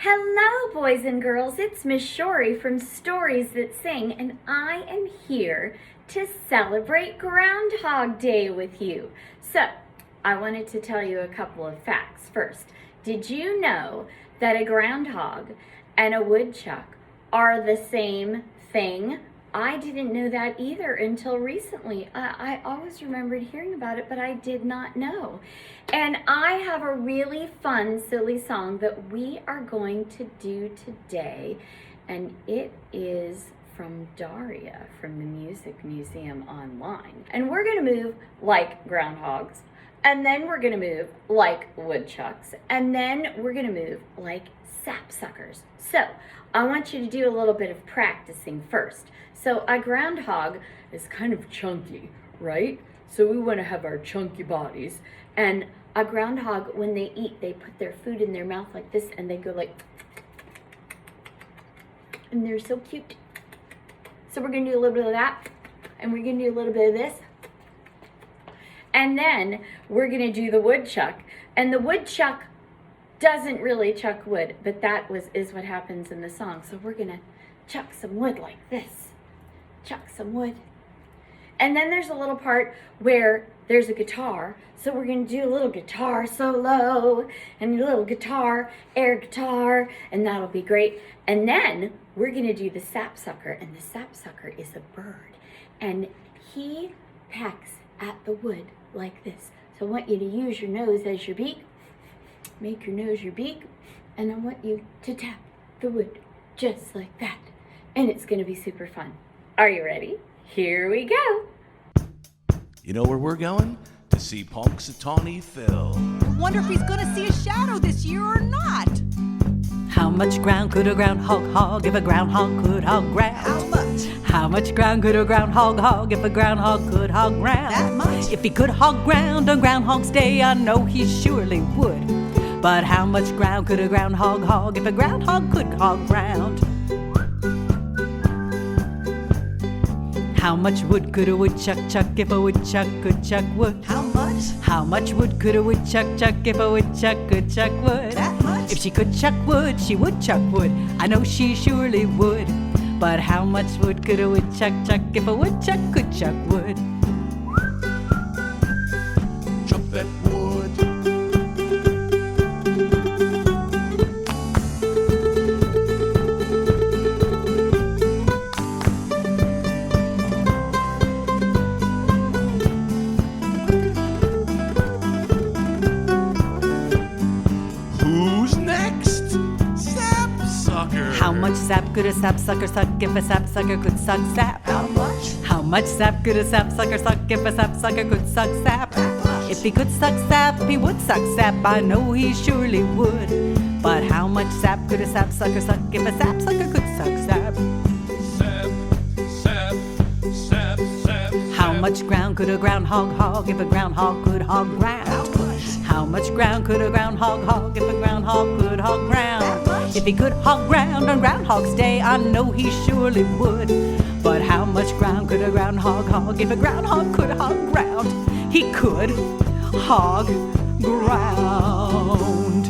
Hello, boys and girls. It's Miss Shorey from Stories That Sing, and I am here to celebrate Groundhog Day with you. So, I wanted to tell you a couple of facts. First, did you know that a groundhog and a woodchuck are the same thing? I didn't know that either until recently. I always remembered hearing about it, but I did not know. And I have a really fun, silly song that we are going to do today, and it is from Daria from the Music Museum Online. And we're gonna move like groundhogs, and then we're gonna move like woodchucks, and then we're gonna move like sapsuckers. So I want you to do a little bit of practicing first. So a groundhog is kind of chunky, right? So we want to have our chunky bodies. And a groundhog, when they eat, they put their food in their mouth like this, and they go like, and they're so cute. So we're gonna do a little bit of that, and we're gonna do a little bit of this. And then we're gonna do the woodchuck. And the woodchuck doesn't really chuck wood, but that is what happens in the song. So we're gonna chuck some wood like this. Chuck some wood. And then there's a little part where there's a guitar. So we're gonna do a little guitar solo and a little guitar, air guitar, and that'll be great. And then we're gonna do the sapsucker, and the sapsucker is a bird. And he pecks at the wood like this. So I want you to use your nose as your beak. Make your nose your beak, and I want you to tap the wood just like that. And it's gonna be super fun. Are you ready? Here we go. You know where we're going? To see Punxatawny Phil. Wonder if he's gonna see a shadow this year or not. How much ground could a groundhog hog if a groundhog could hog ground? How much? How much ground could a groundhog hog if a groundhog could hog ground? That much? If he could hog ground on Groundhog's Day, I know he surely would. But how much ground could a groundhog hog if a groundhog could hog ground? How much wood could a woodchuck chuck if a woodchuck could chuck wood? How much? How much wood could a woodchuck chuck if a woodchuck could chuck wood? That much? If she could chuck wood, she would chuck wood. I know she surely would. But how much wood could a woodchuck chuck if a woodchuck could chuck wood? Chuck that wood. Who's next? Sapsucker. How much sap could a sapsucker suck if a sapsucker could suck sap? How much? How much sap could a sapsucker suck if a sapsucker could suck sap? That much? If he could suck sap, he would suck sap. I know he surely would. But how much sap could a sapsucker suck if a sapsucker could suck sap? Sap, sap, sap, sap. How much ground could a groundhog hog if a groundhog could hog ground? How much? How much ground could a groundhog hog if a groundhog could hog ground? That much? If he could hog ground on Groundhog's Day, I know he surely would. But how much ground could a groundhog hog if a groundhog could hog ground? He could hog ground.